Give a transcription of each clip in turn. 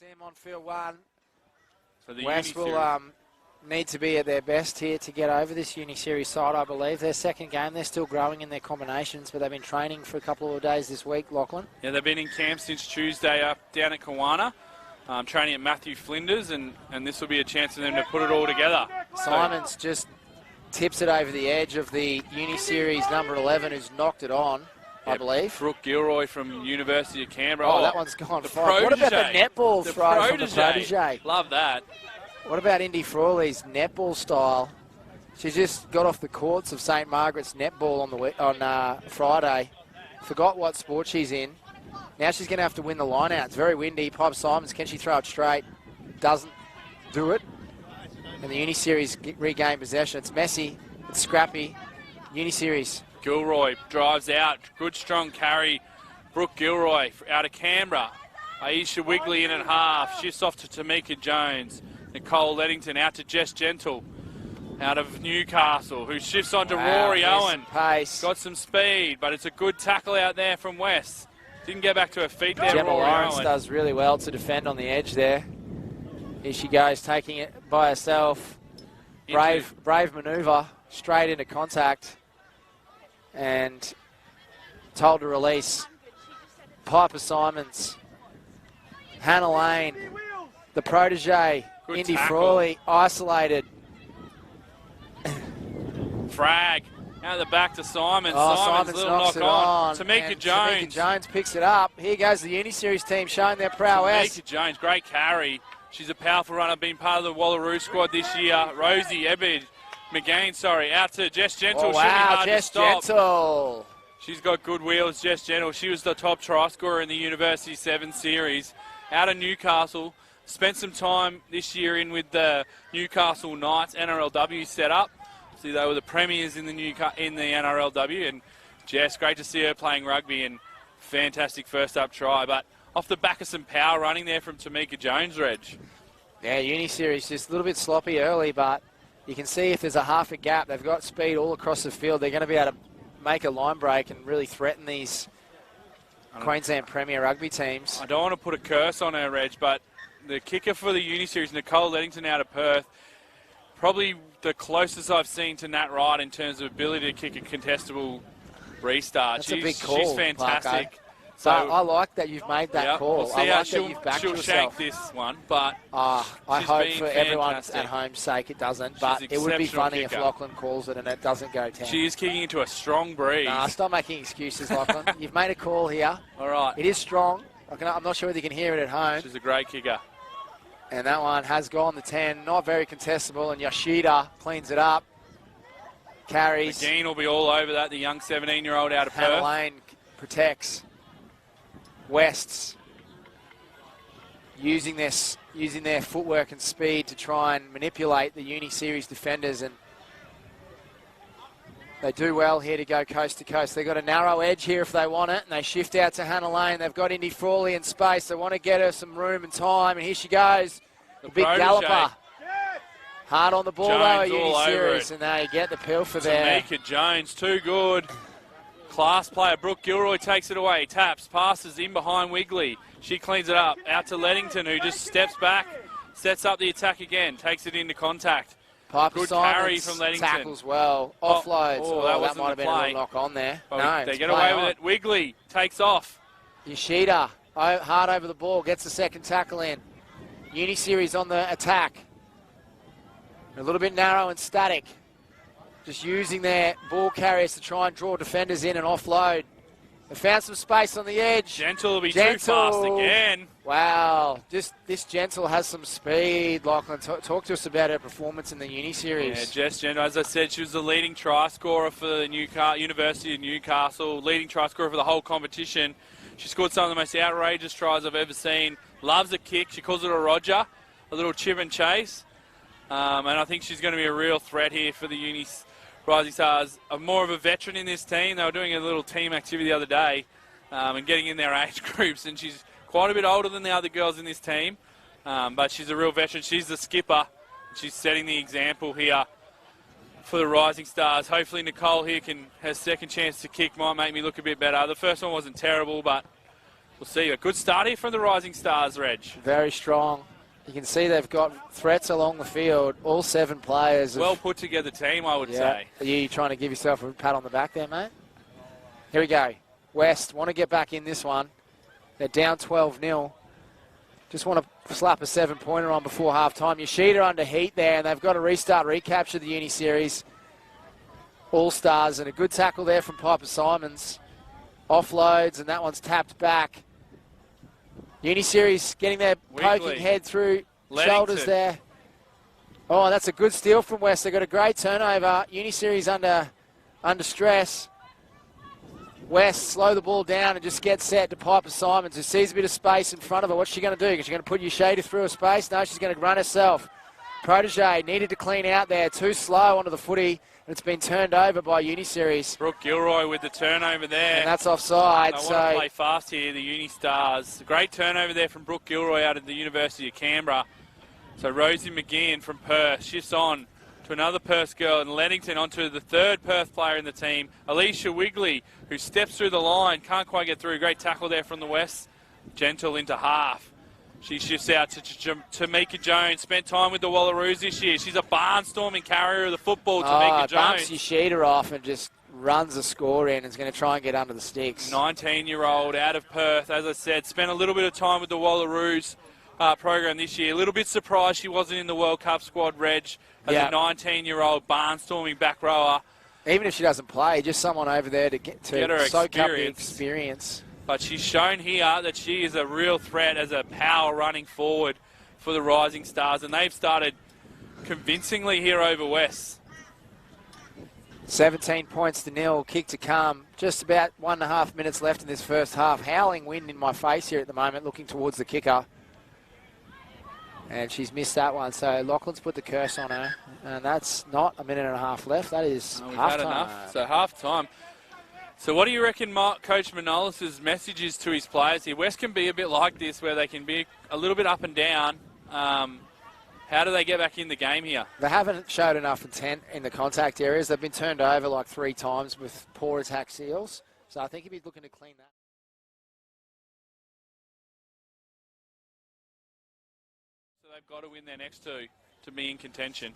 See them on field one. So the West will need to be at their best here to get over this Uni Series side, I believe. Their second game, they're still growing in their combinations, but they've been training for a couple of days this week, Lachlan. Yeah, they've been in camp since Tuesday up down at Kawana, training at Matthew Flinders, and this will be a chance for them to put it all together. Simons just tips it over the edge of the Uni Series number 11, who's knocked it on, I believe. Brooke Gilroy from University of Canberra. Oh, that one's gone far. What about the netball throw from the protege? Love that. What about Indy Frawley's netball style? She just got off the courts of St. Margaret's netball on Friday. Forgot what sport she's in. Now she's going to have to win the line out. It's very windy. Pipe Simons, can she throw it straight? Doesn't do it. And the Uni Series regain possession. It's messy. It's scrappy. Uni Series. Gilroy drives out. Good strong carry. Brooke Gilroy out of Canberra. Aisha Wigley in at half. Shifts off to Tamika Jones. Nicole Leddington out to Jess Gentle out of Newcastle, who shifts on to Rory Owen. Pace. Got some speed, but it's a good tackle out there from West. Didn't get back to her feet there, Gemma Rory Lawrence Owen. does really well to defend on the edge there. Here she goes, taking it by herself. Brave manoeuvre, straight into contact. And told to release. Piper Simons. Hannah Lane, the protege. Good Indy tackle. Frawley, isolated. Frag. Out the back to Simons. Oh, Simons little knocks knock it on. Tamika And Jones. Tamika Jones picks it up. Here goes the Uni Series team showing their prowess. Tamika Jones, great carry. She's a powerful runner, been part of the Wallaroo squad this year. Rosie McGain, out to Jess Gentle. Oh, wow, Jess Gentle. She's got good wheels, Jess Gentle. She was the top try scorer in the University 7 series. Out of Newcastle. Spent some time this year in with the Newcastle Knights NRLW setup. See, they were the premiers in the NRLW. And Jess, great to see her playing rugby and fantastic first up try. But off the back of some power running there from Tamika Jones, Reg. Yeah, Uni Series just a little bit sloppy early, but you can see if there's a half a gap, they've got speed all across the field. They're going to be able to make a line break and really threaten these Queensland Premier rugby teams. I don't want to put a curse on her, Reg, but the kicker for the Uni Series, Nicole Leddington out of Perth, probably the closest I've seen to Nat Wright in terms of ability to kick a contestable restart. That's a big call, She's fantastic. Parker. So I like that you've made that call. We'll see I how like that you've backed she'll yourself. shank this one, but I she's hope been for everyone's fantastic. at home's sake it doesn't, but it would be exceptional funny if kicker. Lachlan calls it and it doesn't go 10. She is kicking into a strong breeze. Nah, stop making excuses, Lachlan. You've made a call here. All right. It is strong. I'm not sure whether you can hear it at home. She's a great kicker. And that one has gone the 10. Not very contestable, and Yoshida cleans it up. Carries. McGean will be all over that, the young 17-year-old out of Hannah Perth. Lane protects. Wests using their footwork and speed to try and manipulate the Uni Series defenders, and they do well here to go coast to coast. They've got a narrow edge here if they want it, and they shift out to Hannah Lane. They've got Indy Frawley in space. They want to get her some room and time, and here she goes. The big protege. galloper. Hard on the ball though, Jones Uni all over Series, it. and they get the pilfer there. Tamika Jones, too good. Class player, Brooke Gilroy takes it away. Taps, passes in behind Wigley. She cleans it up. Out to Leddington, who just steps back, sets up the attack again, takes it into contact. Piper Good Simons carry from Leddington. tackles well. Offloads. that That wasn't might have the been a play. little knock on there. Oh, No, they it's get play away on. with it. Wigley takes off. Yoshida, hard over the ball, gets the second tackle in. Uni Series on the attack. A little bit narrow and static. Just using their ball carriers to try and draw defenders in and offload. They found some space on the edge. Gentle will be too fast again. Wow, this Gentle has some speed. Lachlan, talk to us about her performance in the Uni Series. Yeah, Jess Gentle, as I said, she was the leading try scorer for the University of Newcastle, leading try scorer for the whole competition. She scored some of the most outrageous tries I've ever seen. Loves a kick. She calls it a Roger, a little chip and chase. And I think she's going to be a real threat here for the Uni Rising Stars. More of a veteran in this team. They were doing a little team activity the other day and getting in their age groups. And she's quite a bit older than the other girls in this team. But she's a real veteran. She's the skipper. She's setting the example here for the Rising Stars. Hopefully Nicole here has second chance to kick. Might make me look a bit better. The first one wasn't terrible, but we'll see. A good start here from the Rising Stars, Reg. Very strong. You can see they've got threats along the field. All 7 players. Well put together team, I would say. Are you trying to give yourself a pat on the back there, mate? Here we go. West want to get back in this one. They're down 12-0. Just want to slap a 7-pointer on before half-time. Yoshida under heat there, and they've got to restart, recapture the Uni Series All Stars, and a good tackle there from Piper Simons. Offloads, and that one's tapped back. Uni Series getting their poking head through shoulders there. Oh, that's a good steal from West. They've got a great turnover. Uni Series under stress. West slow the ball down and just get set to Piper Simons, who sees a bit of space in front of her. What's she going to do? Is she going to put Yoshida through a space? No, she's going to run herself. Protege needed to clean out there. Too slow onto the footy, and it's been turned over by Uni Series. Brooke Gilroy with the turnover there. And that's offside. They want to play fast here, the Uni Stars. Great turnover there from Brooke Gilroy out of the University of Canberra. So Rosie McGinn from Perth shifts on to another Perth girl, and Leddington onto the 3rd Perth player in the team, Alicia Wigley, who steps through the line, can't quite get through. Great tackle there from the West. Gentle into half. She shifts out to Tamika Jones. Spent time with the Wallaroos this year. She's a barnstorming carrier of the football, Tamika Jones. Bumps Yoshida off and just runs a score in and is going to try and get under the sticks. 19-year-old out of Perth, as I said, spent a little bit of time with the Wallaroos program this year. A little bit surprised she wasn't in the World Cup squad, Reg, as a 19-year-old barnstorming back rower. Even if she doesn't play, just someone over there to get her soak up the experience. But she's shown here that she is a real threat as a power running forward for the Rising Stars, and they've started convincingly here over West. 17 points to nil, kick to come. Just about 1.5 minutes left in this first half. Howling wind in my face here at the moment, looking towards the kicker. And she's missed that one, so Lachlan's put the curse on her. And that's not 1.5 minutes left. That is half-time. Enough. So half-time. So what do you reckon Coach Manolis' message is to his players here? West can be a bit like this, where they can be a little bit up and down. How do they get back in the game here? They haven't showed enough intent in the contact areas. They've been turned over like 3 times with poor attack seals. So I think he'd be looking to clean that. So they've got to win their next 2 to be in contention.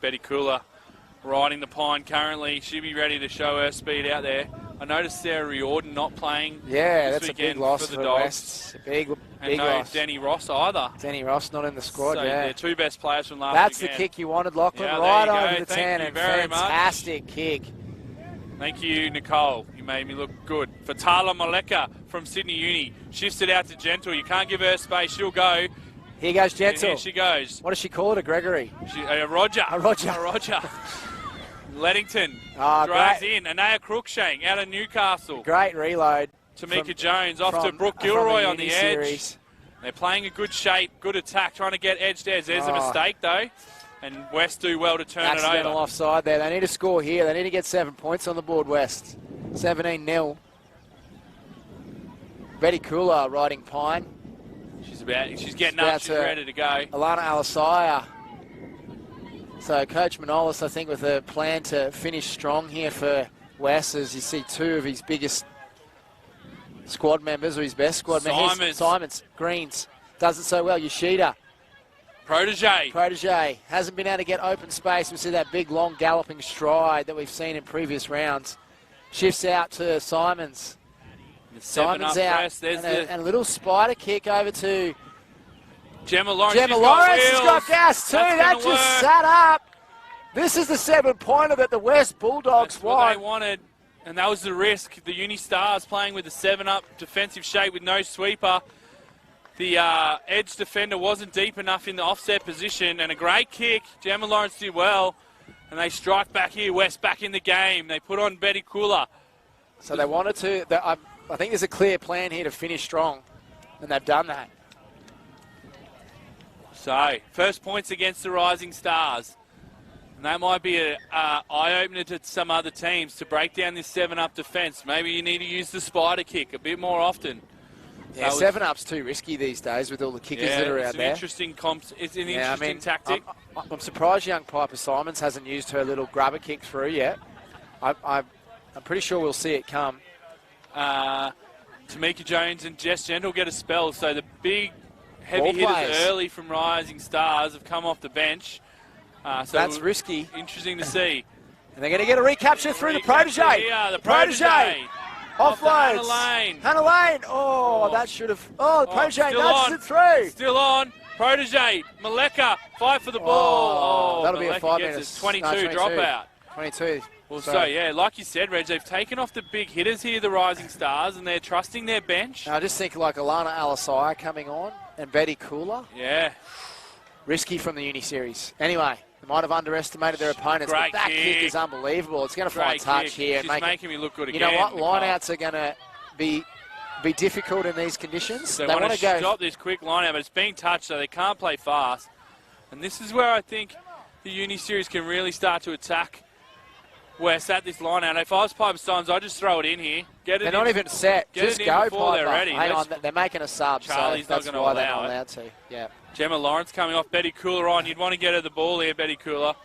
Betty Cooler riding the pine currently. She'll be ready to show her speed out there. I noticed Sarah Riordan not playing. Yeah, that's a big loss for the Dogs. West. Big and no loss. Denny Ross either. Denny Ross not in the squad, so yeah. They're 2 best players from last That's weekend. the kick you wanted, Lachlan. Yeah, right over the Thank 10. you very fantastic much. Kick. Thank you, Nicole. You made me look good. For Tala Maleka from Sydney Uni. Shifts it out to Gentle. You can't give her space. She'll go. Here goes Gentle. And here she goes. What does she call it? A Gregory? Roger. A Roger. A Roger. Leddington drives in. Anaya Crookshank out of Newcastle. Great reload. Tamika Jones off to Brooke Gilroy on the edge. Series. They're playing a good shape, good attack, trying to get edged edge. There's a mistake, though. And West do well to turn it over. Accidental offside there. They need to score here. They need to get 7 points on the board, West. 17-0. Betty Cooler riding pine. She's getting up. She's ready to go. Alana Alasaya. So Coach Manolis, I think, with a plan to finish strong here for West, as you see 2 of his biggest squad members, or his best squad members. Simons, Greens, does it so well. Yoshida. Protege hasn't been able to get open space. We see that big, long, galloping stride that we've seen in previous rounds. Shifts out to Simons. Simons out, and a little spider kick over to Gemma Lawrence. Gemma Lawrence has got gas too. That just sat up. This is the 7-pointer that the West Bulldogs want. What they wanted, and that was the risk. The Uni Stars playing with a 7-up defensive shape with no sweeper. The edge defender wasn't deep enough in the offset position, and a great kick. Gemma Lawrence did well, and they strike back here. West back in the game. They put on Betty Cooler. So they wanted to. I think there's a clear plan here to finish strong, and they've done that. So, first points against the Rising Stars. And that might be an eye-opener to some other teams to break down this 7-up defence. Maybe you need to use the spider kick a bit more often. Yeah, 7-up's too risky these days with all the kickers that are out there. It's an interesting tactic. I'm surprised young Piper Simons hasn't used her little grubber kick through yet. I'm pretty sure we'll see it come. Tamika Jones and Jess Gentle get a spell. So the big heavy Ball hitters players. early from Rising Stars have come off the bench. So That's risky. Interesting to see. And they're going to get a recapture through the protege. Here, the protege. Offloads. Hannah Lane. Oh, that should have. Oh, the protege still nudges on. it through. Still on. Protege. Maleka. Fight for the ball. That'll be a Maleka 5 gets minutes. his 22 No, 22. dropout. 22. Well, so yeah, like you said, Reg, they've taken off the big hitters here, the Rising Stars, and they're trusting their bench. I just think like Alana Alasai coming on and Betty Cooler. Yeah. Risky from the Uni Series. Anyway, they might have underestimated their opponents, Great but that kick. kick is unbelievable. It's going to find Great touch kick. here. She's making me look good you again. know what? Nicole. Lineouts are going to be difficult in these conditions. They want want to to go. stop this quick lineout, but it's being touched, so they can't play fast. And this is where I think the Uni Series can really start to attack West at this line out. If I was Piper Steins, I'd just throw it in here. They're not even set. Get Just it in go, before Piper. they're ready. Hang on, they're making a sub, Charlie's so not that's gonna why they're allow not it. allowed to. Yeah. Gemma Lawrence coming off, Betty Cooler on. You'd want to get her the ball here, Betty Cooler.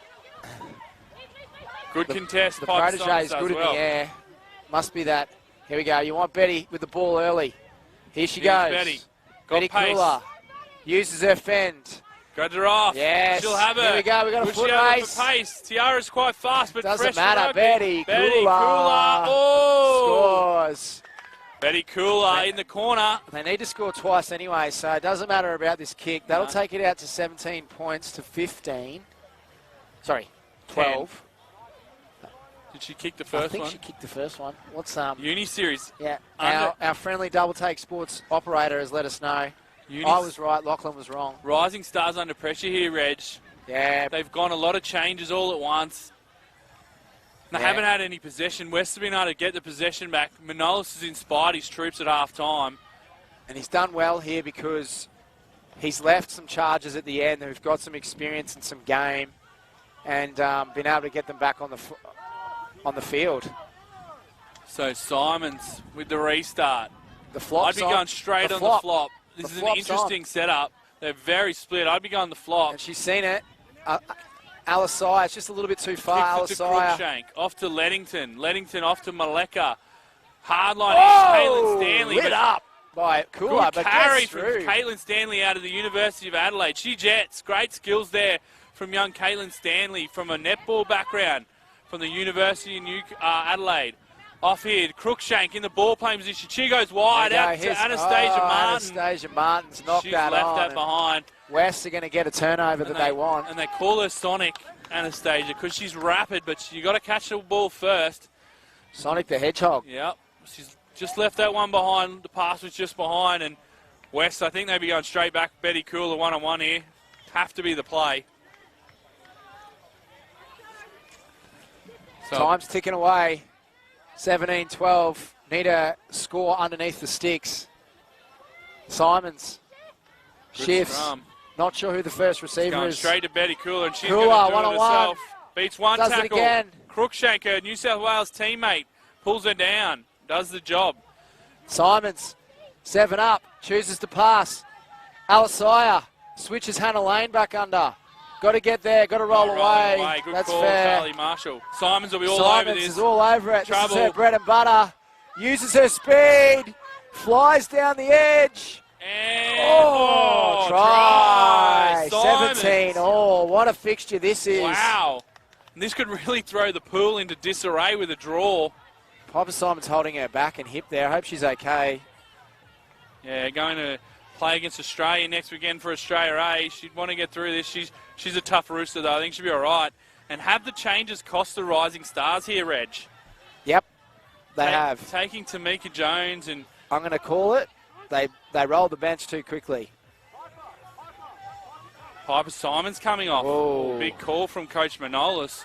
Good contest. The Piper protege Steins is does good well. in the air. Must be that. Here we go. You want Betty with the ball early. Here she Here's goes. Betty. Got Betty pace. Cooler uses her fend. Got her off. Yes. She'll have it. Here we go. We've got a Will foot she have it race. for pace? Tiara's quite fast, but Doesn't pressure matter. rugby. Betty Cooler. Oh! Scores. Betty Cooler in the corner. They need to score twice anyway, so it doesn't matter about this kick. That'll No. take it out to 17 points to 15. Sorry, 12. Did she kick the I first think one? she kicked the first one. What's Uni Series. Yeah, Under- our friendly double take sports operator has let us know. Uni I was right, Lachlan was wrong. Rising Stars under pressure here, Reg. Yeah, They've gone a lot of changes all at once. They Yeah. haven't had any possession. West have been able to get the possession back. Manolis has inspired his troops at half time. and he's done well here because he's left some charges at the end who've got some experience and some game and been able to get them back on the field. So Simons with the restart. The flop's I'd be on. going straight The on flop. the flop. This The is an flop's interesting setup. They're very split. I'd be going the flop. And she's seen it. Alasai, it's just a little bit too far. Kicks it to Alasai. Cruikshank. Off to Leddington. Leddington off to Maleka. Hardline Oh, Caitlin Stanley. lit but up by Cooler, good but carry gets from through. Caitlin Stanley out of the University of Adelaide. She jets. Great skills there from young Caitlin Stanley from a netball background from the University of Adelaide. Off here, Cruikshank in the ball playing position. She goes wide There out you go. to Here's- Anastasia Martin. Anastasia Martin's knocked She's that left on. that and behind. West are going to get a turnover that they want. And they call her Sonic, Anastasia, because she's rapid, but you got to catch the ball first. Sonic the Hedgehog. Yep. She's just left that one behind. The pass was just behind. And West, I think they'd be going straight back. Betty Cooler one-on-one here. Have to be the play. So, Time's ticking away. 17-12. Need a score underneath the sticks. Simons good shifts. scrum. Not sure who the first receiver Going is. straight to Betty Cooler, and she's Cooler, going to do it one-on-one. herself. Beats one Does it tackle. again. Cruikshank, her New South Wales teammate, pulls her down. Does the job. Simons, 7 up, chooses to pass. Alasaya switches Hannah Lane back under. Got to get there, got to roll away. Good That's call, fair. Charlie Marshall. Simons will be all Simons over this. is all over it. Trouble. This is her bread and butter. Uses her speed, flies down the edge. And Try. Simons. 17 all. What a fixture this is. Wow. And this could really throw the pool into disarray with a draw. Piper Simons holding her back and hip there. I hope she's okay. Yeah, going to play against Australia next weekend for Australia A. She'd want to get through this. She's a tough rooster, though. I think she'll be all right. And have the changes cost the Rising Stars here, Reg? Yep, they have. Taking Tamika Jones and... I'm going to call it. They rolled the bench too quickly. Piper Simons coming off. Whoa. Big call from Coach Manolis.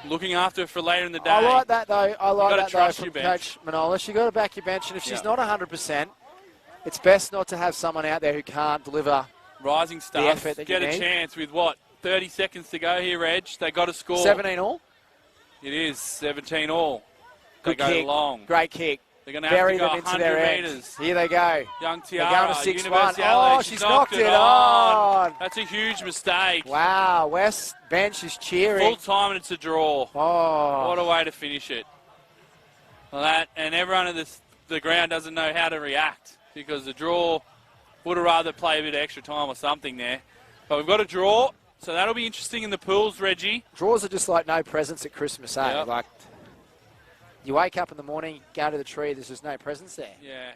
Looking after her for later in the day. I like that, though. I like gotta that, though, trust from your bench. Coach Manolis. You've got to back your bench, and if she's Yeah. not 100%, it's best not to have someone out there who can't deliver. Rising Stars effort that get you a need. chance with, 30 seconds to go here, Reg. They got to score. 17 all. It is 17 all. Good they go kick. long. Great kick. They're going to have Bury to go them into 100 their end. metres. Here they go. Young They're Tiara, going to 6-1. University of Oh, Adelaide. she's knocked it on. That's a huge mistake. Wow, West bench is cheering. Full time and it's a draw. Oh, What a way to finish it. Well, that, and everyone at the ground doesn't know how to react because the draw would have rather play a bit of extra time or something there. But we've got a draw, so that'll be interesting in the pools, Reggie. Draws are just like no presents at Christmas, eh? Yep. Like, you wake up in the morning, go to the tree, there's just no presents there. Yeah.